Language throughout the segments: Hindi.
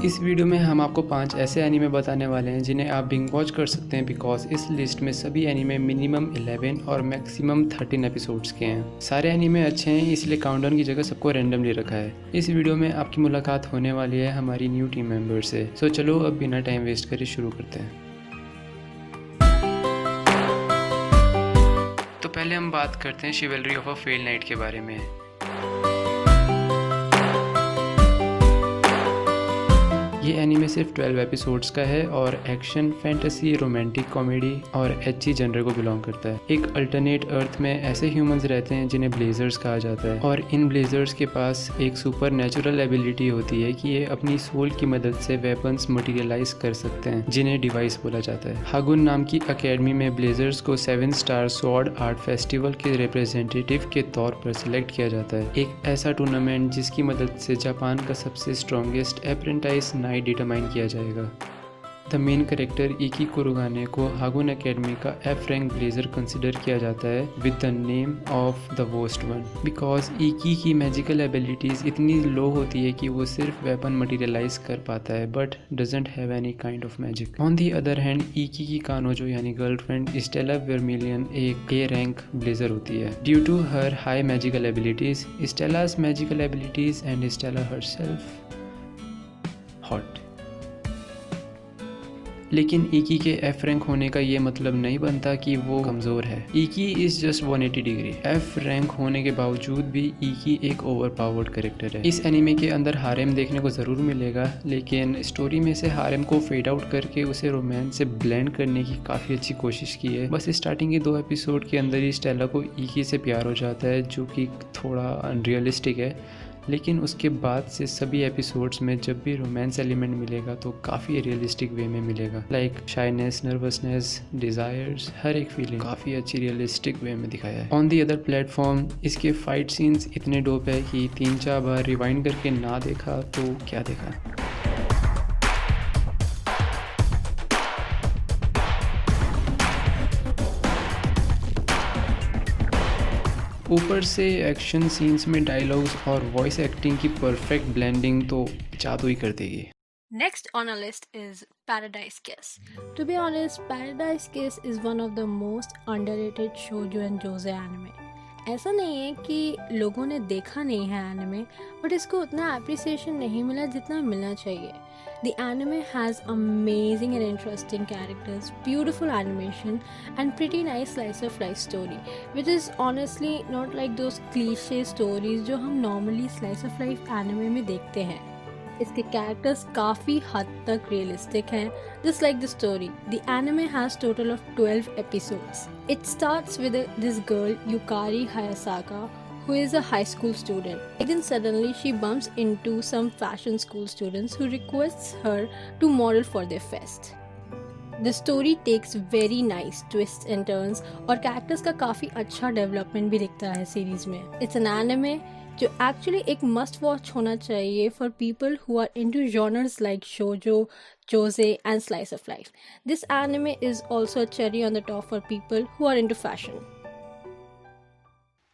इस वीडियो में हम आपको 5 ऐसे एनीमे बताने वाले हैं जिन्हें आप बिंज वॉच कर सकते हैं बिकॉज इस लिस्ट में सभी एनीमे मिनिमम 11 और मैक्सिमम 13 एपिसोड्स के हैं। सारे एनीमे अच्छे हैं इसलिए काउंटडाउन की जगह सबको रैंडमली रखा है। इस वीडियो में आपकी मुलाकात होने वाली है हमारी न्यू टीम मेंबर से। सो चलो अब बिना टाइम वेस्ट करे शुरू करते हैं। तो पहले हम बात करते हैं शिवलरी ऑफ अ फेल नाइट के बारे में। ये एनीमे सिर्फ 12 एपिसोड्स का है और एक्शन, फैंटेसी, रोमांटिक कॉमेडी और एची जनर को बिलोंग करता है। एक अल्टरनेट अर्थ में ऐसे ह्यूमंस रहते हैं जिन्हें ब्लेजर्स कहा जाता है और इन ब्लेजर्स के पास एक सुपर नेचुरल एबिलिटी होती है कि ये अपनी सोल की मदद से वेपन्स मटेरियलाइज कर सकते हैं जिन्हें डिवाइस बोला जाता है। हागुन नाम की अकेडमी में ब्लेजर्स को 7 स्टार स्वॉर्ड आर्ट फेस्टिवल के रिप्रेजेंटेटिव के तौर पर सिलेक्ट किया जाता है। एक ऐसा टूर्नामेंट जिसकी मदद से जापान का सबसे स्ट्रॉन्गेस्ट अप्रेंटाइज डिटरमाइन किया जाएगा। The main character Ikki Kurogane को हागुन एकेडमी का एफ रैंक ब्लेजर कंसिडर किया जाता है with the name of the worst one because Ikki की मैजिकल एबिलिटीज इतनी लो होती है कि वो सिर्फ वेपन मटेरियलाइज कर पाता है but doesn't have any kind of magic. On the other hand Ikki की कानोजो यानी गर्लफ्रेंड स्टेला वर्मिलियन एक ए रैंक ब्लेजर होती है। Due to her high magical abilities, Stella's magical abilities and Stella herself hot. लेकिन इकी के एफ रैंक होने का ये मतलब नहीं बनता कि वो कमज़ोर है। Ikki is just 180 degree. F rank होने के बावजूद भी इकी एक ओवर पावर्ड कैरेक्टर है। इस एनीमे के अंदर हारेम देखने को ज़रूर मिलेगा लेकिन स्टोरी में से हारेम को फेड आउट करके उसे रोमांस से ब्लेंड करने की काफ़ी अच्छी कोशिश की है। बस स्टार्टिंग के 2 एपिसोड के अंदर ही स्टेला को इकी से प्यार हो जाता है जो कि थोड़ा अनरियलिस्टिक है, लेकिन उसके बाद से सभी एपिसोड्स में जब भी रोमांस एलिमेंट मिलेगा तो काफ़ी रियलिस्टिक वे में मिलेगा। लाइक शाइनेस, नर्वसनेस, डिज़ायर्स, हर एक फीलिंग काफ़ी अच्छी रियलिस्टिक वे में दिखाया है। ऑन दी अदर प्लेटफॉर्म इसके फाइट सीन्स इतने डोप है कि 3-4 बार रिवाइंड करके ना देखा तो क्या देखा। ऊपर से एक्शन सीन्स में डायलॉग्स और वॉइस एक्टिंग की परफेक्ट ब्लेंडिंग तो जादू ही कर देगी। Next on our list is Paradise Kiss. To be honest, Paradise Kiss is one of the most underrated shoujo and josei anime. ऐसा नहीं है कि लोगों ने देखा नहीं है एनिमे बट इसको उतना अप्रिसिएशन नहीं मिला जितना मिलना चाहिए। The anime has amazing and interesting characters, beautiful animation and pretty nice slice of life story, which is honestly not like those cliche stories जो हम normally slice of life anime में देखते हैं। इसके कैरेक्टर्स काफ़ी हद तक रियलिस्टिक हैं just like the story. The anime has total of 12 episodes. It starts with this girl Yukari Hayasaka who is a high school student. And then suddenly she bumps into some fashion school students who requests her to model for their fest. The story takes very nice twists and turns और कैरेक्टर्स का काफ़ी अच्छा डेवलपमेंट भी दिखता है सीरीज में। It's an anime जो एक्चुअली एक मस्ट वॉच होना चाहिए for people who are into genres like शोजो, जोजे and slice of life. This anime is also a cherry on the top for people who are into fashion.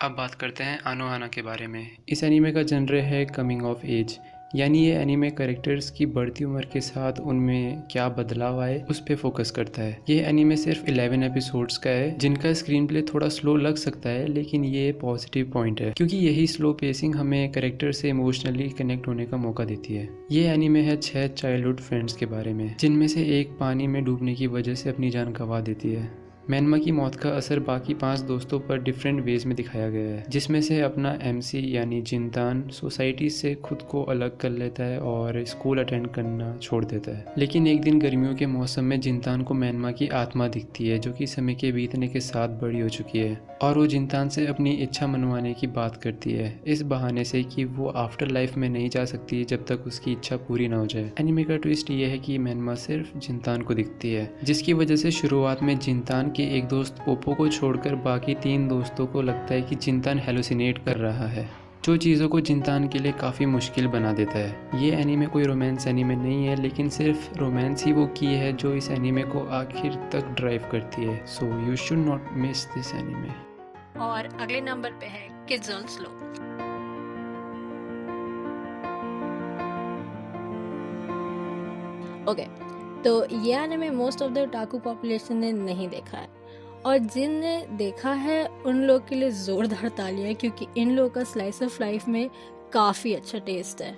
अब बात करते हैं आनोहाना के बारे में। इस एनीमे का जनर है कमिंग ऑफ एज, यानी ये एनीमे कैरेक्टर्स की बढ़ती उम्र के साथ उनमें क्या बदलाव आए उस पर फोकस करता है। ये एनीमे सिर्फ 11 एपिसोड्स का है जिनका स्क्रीन प्ले थोड़ा स्लो लग सकता है लेकिन ये पॉजिटिव पॉइंट है क्योंकि यही स्लो पेसिंग हमें कैरेक्टर से इमोशनली कनेक्ट होने का मौका देती है। ये एनीमे है 6 चाइल्डहुड फ्रेंड्स के बारे में जिनमें से एक पानी में डूबने की वजह से अपनी जान गंवा देती है। मैनमा की मौत का असर बाकी 5 दोस्तों पर डिफरेंट वेज में दिखाया गया है जिसमें से अपना एमसी यानी जिनतान सोसाइटी से खुद को अलग कर लेता है और स्कूल अटेंड करना छोड़ देता है। लेकिन एक दिन गर्मियों के मौसम में जिनतान को मैनमा की आत्मा दिखती है जो कि समय के बीतने के साथ बड़ी हो चुकी है और वो जिनतान से अपनी इच्छा मनवाने की बात करती है इस बहाने से कि वो आफ्टर लाइफ में नहीं जा सकती जब तक उसकी इच्छा पूरी ना हो जाए। एनीमे का ट्विस्ट ये है कि मैनमा सिर्फ जिनतान को दिखती है जिसकी वजह से शुरुआत में जिनतान के एक दोस्त पोपो को छोड़कर बाकी 3 दोस्तों को लगता है कि जिनतान हेलुसिनेट कर रहा है जो चीज़ों को जिनतान के लिए काफ़ी मुश्किल बना देता है। ये एनीमे कोई रोमांस एनीमे नहीं है लेकिन सिर्फ रोमांस ही वो की है जो इस एनीमे को आखिर तक ड्राइव करती है। So you should not miss this anime. और अगले नंबर पे है किड्स ऑन स्लो। ओके, तो ये anime most of the otaku population ने नहीं देखा है, और जिनने देखा है उन लोग के लिए ज़ोरदार तालियां, क्योंकि इन लोगों का स्लाइस ऑफ लाइफ में काफ़ी अच्छा टेस्ट है।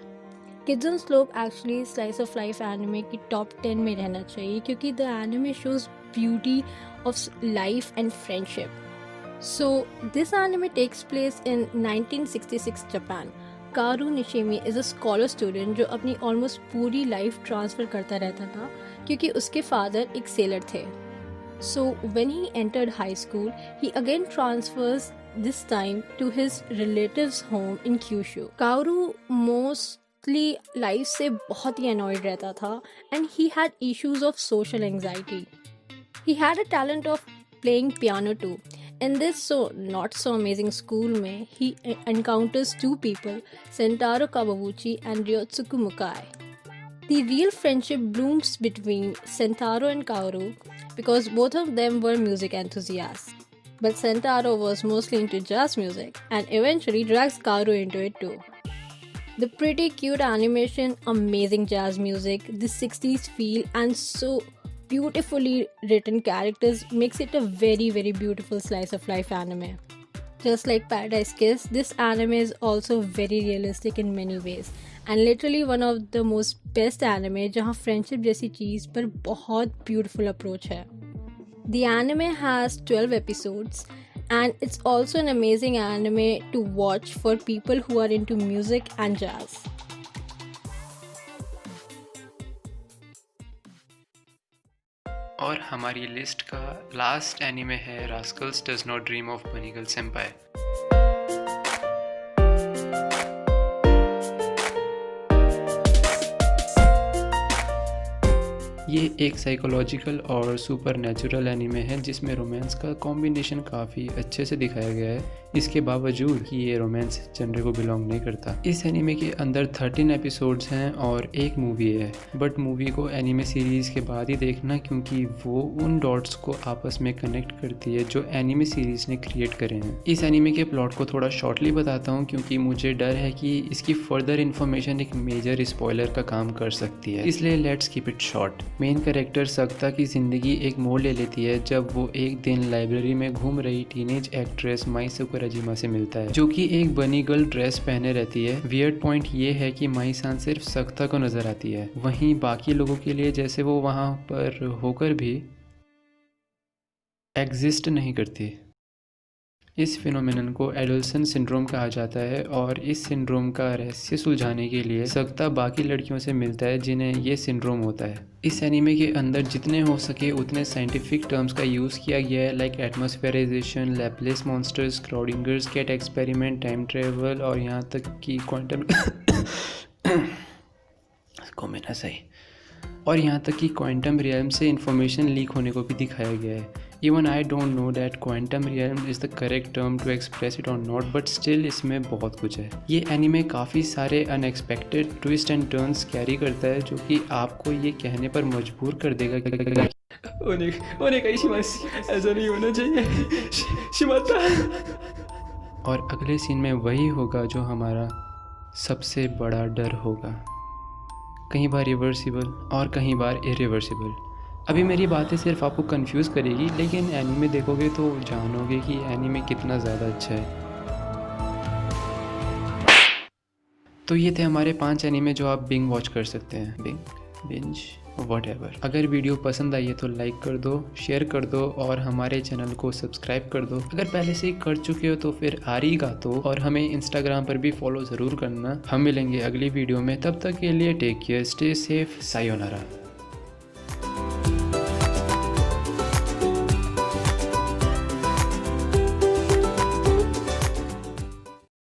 किड्स लोग actually slice of life anime की टॉप 10 में रहना चाहिए, क्योंकि the anime shows beauty of life and friendship. So this anime takes place in 1966 Japan. Kaoru Nishimi is a scholar student जो अपनी ऑलमोस्ट पूरी लाइफ ट्रांसफ़र करता रहता था, क्योंकि उसके फादर एक सेलर थे। So when he entered high school, he again transfers, this time to his relatives' home in Kyushu. Kaoru mostly life से बहुत ही annoyed रहता था, and he had issues of social anxiety. He had a talent of playing piano too. In this not so amazing school में he encounters two people, Sentaro Kawaguchi and Ryotsuku Mukai. The real friendship blooms between Sentaro and Kaoru because both of them were music enthusiasts. But Sentaro was mostly into jazz music and eventually drags Kaoru into it too. The pretty cute animation, amazing jazz music, the 60s feel and so beautifully written characters makes it a very very beautiful slice of life anime. Just like Paradise Kiss, this anime is also very realistic in many ways and literally one of the most best anime जहाँ friendship जैसी चीज़ पर बहुत beautiful approach है. The anime has 12 episodes and it's also an amazing anime to watch for people who are into music and jazz. और हमारी लिस्ट का लास्ट एनीमे है Rascals does not dream of बनी गर्ल सेंपाई। ये एक साइकोलॉजिकल और सुपर नेचुरल एनीमे है जिसमें रोमांस का कॉम्बिनेशन काफ़ी अच्छे से दिखाया गया है, इसके बावजूद कि ये रोमांस जनरे को बिलोंग नहीं करता। इस एनीमे के अंदर 13 एपिसोड्स हैं और एक मूवी है, बट मूवी को एनीमे सीरीज़ के बाद ही देखना क्योंकि वो उन डॉट्स को आपस में कनेक्ट करती है जो एनीमे सीरीज़ ने क्रिएट करे हैं। इस एनीमे के प्लॉट को थोड़ा शॉर्टली बताता हूँ क्योंकि मुझे डर है कि इसकी फर्दर इन्फॉर्मेशन एक मेजर स्पॉइलर का काम कर सकती है, इसलिए let's keep it short. Main character सक्ता की ज़िंदगी एक मोड़ ले लेती है जब वो एक दिन लाइब्रेरी में घूम रही टीनेज एक्ट्रेस माई सुकुराजिमा से मिलता है, जो कि एक बनी गर्ल ड्रेस पहने रहती है। वियर्ड पॉइंट ये है कि माई सान सिर्फ सक्ता को नज़र आती है, वहीं बाकी लोगों के लिए जैसे वो वहाँ पर होकर भी एग्जिस्ट नहीं करती। इस फिनोमेनन को एडोलसेंट सिंड्रोम कहा जाता है और इस सिंड्रोम का रहस्य सुलझाने के लिए सक्ता बाकी लड़कियों से मिलता है जिन्हें ये सिंड्रोम होता है। इस एनीमे के अंदर जितने हो सके उतने साइंटिफिक टर्म्स का यूज़ किया गया है, like atmospherization, Laplace monsters, Schrodinger's cat experiment, time travel और यहाँ तक कि क्वांटम रियल्म से इंफॉर्मेशन लीक होने को भी दिखाया गया है। Even I don't know that quantum realm is the correct term to express it or not, but still इसमें बहुत कुछ है। ये एनीमे काफ़ी सारे unexpected twist and turns carry करता है जो कि आपको ये कहने पर मजबूर कर देगा ऐसा नहीं होना चाहिए शिमाता। और अगले सीन में वही होगा जो हमारा सबसे बड़ा डर होगा, कहीं बार रिवर्सिबल और कहीं बार इरिवर्सिबल। अभी मेरी बातें सिर्फ आपको कंफ्यूज करेगी, लेकिन एनीमे देखोगे तो जानोगे कि एनीमे कितना ज़्यादा अच्छा है। तो ये थे हमारे 5 एनीमे जो आप बिंज वॉच कर सकते हैं, बिंज व्हाटएवर। अगर वीडियो पसंद आई है तो लाइक कर दो, शेयर कर दो और हमारे चैनल को सब्सक्राइब कर दो। अगर पहले से ही कर चुके हो तो फिर आरीगातो, और हमें इंस्टाग्राम पर भी फॉलो ज़रूर करना। हम मिलेंगे अगली वीडियो में, तब तक के लिए take care, stay safe, sayonara.